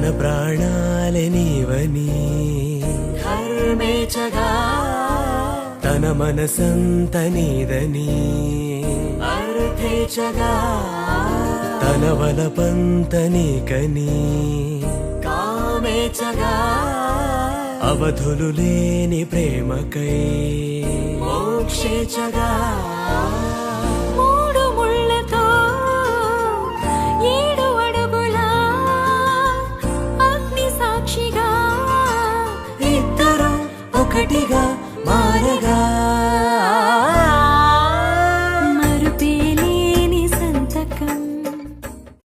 తన ప్రాణాలే నీవని ధర్మేచగా తన మనసంత నీదని అర్థేచగా తన వలపంత నీకని కామేచగా అవధులు లేని ప్రేమకై మోక్షేచగా మూడు ముళ్ళతో 7 అడుగుల అగ్ని సాక్షిగా ఇద్దరు ఒకటిగా మారగా